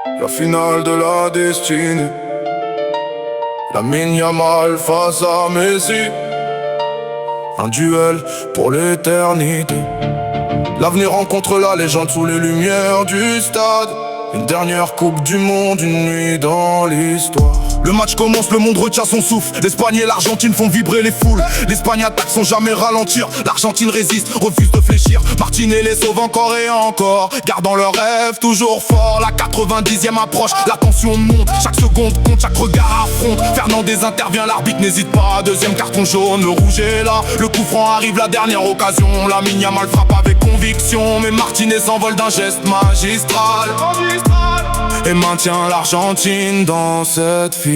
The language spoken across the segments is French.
La finale de la destinée. Lamine Yamal face à Messi. Un duel pour l'éternité. L'avenir rencontre la légende sous les lumières du stade. Une dernière coupe du monde, une nuit dans l'histoire. Le match commence, le monde retient son souffle. L'Espagne et l'Argentine font vibrer les foules. L'Espagne attaque sans jamais ralentir. L'Argentine résiste, refuse de fléchir. Martinez les sauve encore et encore, gardant leur rêve toujours fort. La 90e approche, la tension monte. Chaque seconde compte, chaque regard affronte. Fernandez intervient, l'arbitre n'hésite pas. Deuxième carton jaune, le rouge est là. Le coup franc arrive, la dernière occasion. Lamine Yamal frappe avec conviction, mais Martinez s'envole d'un geste magistral et maintient l'Argentine dans cette finale.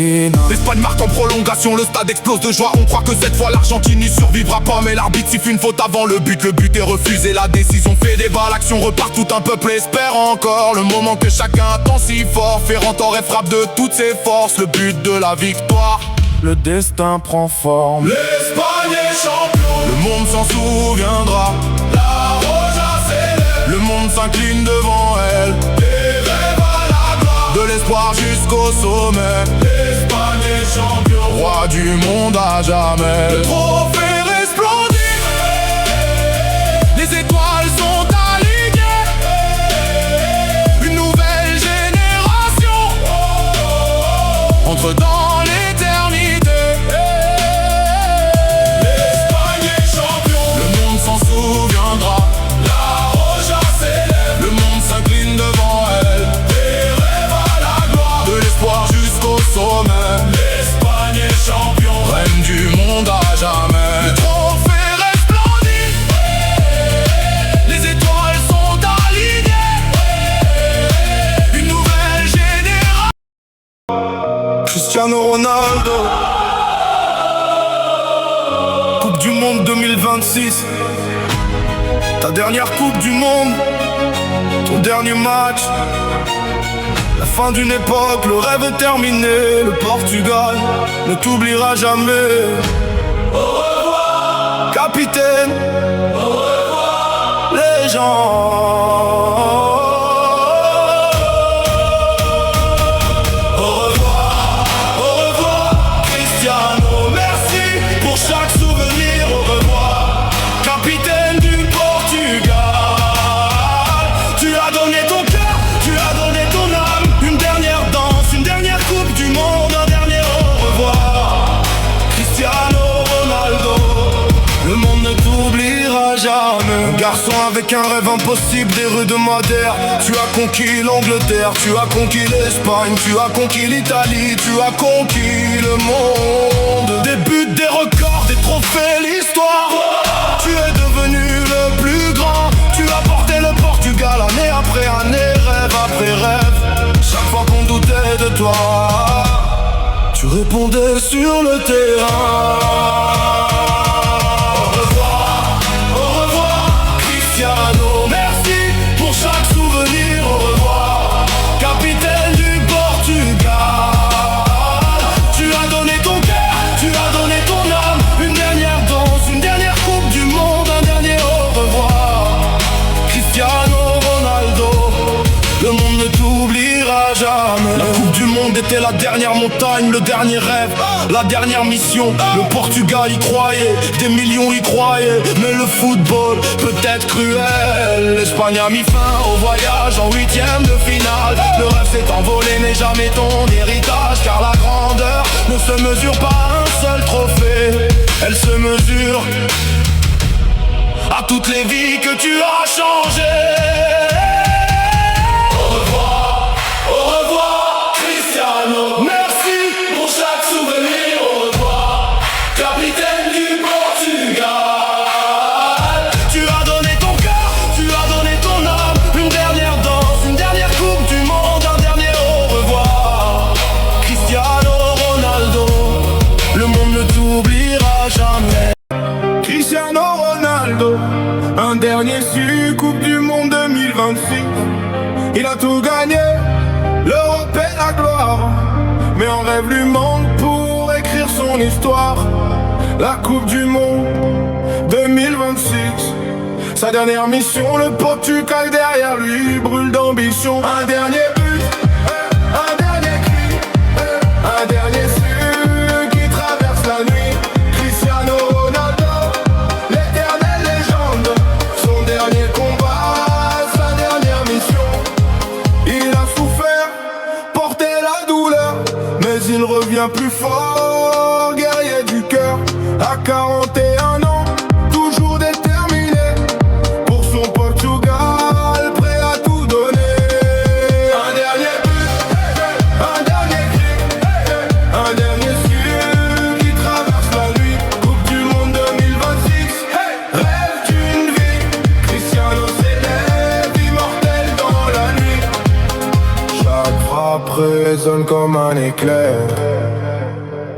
L'Espagne marque en prolongation, le stade explose de joie. On croit que cette fois l'Argentine n'y survivra pas, mais l'arbitre siffle une faute avant le but est refusé, la décision fait débat. L'action repart, tout un peuple espère encore le moment que chacun attend si fort. Ferran Torres frappe de toutes ses forces, le but de la victoire. Le destin prend forme, l'Espagne est champion. Le monde s'en souviendra, la Roja célèbre. Le monde s'incline devant elle, de l'espoir jusqu'au sommet. L'Espagne est champion, roi du monde à jamais. Le trophée resplendit, les étoiles sont alignées. Une nouvelle génération entre dans l'éternité. L'Espagne est champion, le monde s'en souviendra. La Roja célèbre, le monde s'incline devant elle. Jusqu'au sommet, l'Espagne est champion, reine du monde à jamais. Le trophée resplendit, les étoiles sont alignées. Une nouvelle génération. Cristiano Ronaldo, Coupe du monde 2026. Ta dernière Coupe du monde, ton dernier match. La fin d'une époque, le rêve est terminé. Le Portugal ne t'oubliera jamais. Au revoir, capitaine. Au revoir, légende. Au revoir, Cristiano. Merci pour chaque souvenir. Au revoir, capitaine du Portugal. Tu as donné ton cœur, tu as donné ton âme. Une dernière danse, une dernière coupe du monde, un dernier au revoir. Cristiano Ronaldo, le monde ne t'oubliera jamais. Un garçon avec un rêve impossible des rues de Madère. Tu as conquis l'Angleterre, tu as conquis l'Espagne, tu as conquis l'Italie, tu as conquis le monde. Des buts, des records, des trophées, l'histoire. Tu es devenu le plus grand. Tu as porté le Portugal année après année, rêve après rêve. Chaque fois qu'on doutait de toi, tu répondais sur le terrain. Au revoir, Cristiano. Merci pour chaque souvenir. Au revoir, capitaine du Portugal. Tu as donné ton cœur, tu as donné ton âme. Une dernière danse, une dernière coupe du monde, un dernier au revoir. Cristiano Ronaldo, le monde ne t'oubliera jamais. La Coupe du Monde était la dernière montagne, le dernier rêve, la dernière mission. Le Portugal y croyait, des millions y croyaient. Mais le football peut être cruel. L'Espagne a mis fin au voyage en huitième de finale. Le rêve s'est envolé, n'est jamais ton héritage. Car la grandeur ne se mesure pas à un seul trophée. Elle se mesure à toutes les vies que tu as changées. Au revoir, Cristiano. Merci pour chaque souvenir. Au revoir, capitaine du Portugal. Tu as donné ton cœur, tu as donné ton âme. Une dernière danse, une dernière coupe du monde, un dernier au revoir. Cristiano Ronaldo, le monde ne t'oubliera jamais. Cristiano Ronaldo, un dernier sur Coupe du monde 2026. Il a tout gagné, l'Europe et la gloire. Mais un rêve lui manque pour écrire son histoire. La Coupe du monde 2026. Sa dernière mission, le Portugal derrière lui brûle d'ambition. Un dernier but, il revient plus fort, guerrier du cœur. À 41 ans, toujours déterminé pour son Portugal, prêt à tout donner. Un dernier but, un dernier cri, un dernier ciel qui traverse la nuit. Coupe du monde 2026, rêve d'une vie. Cristiano s'élève, immortel dans la nuit. Chaque frappe résonne comme un éclair,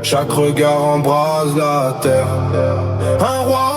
chaque regard embrase la terre. Un roi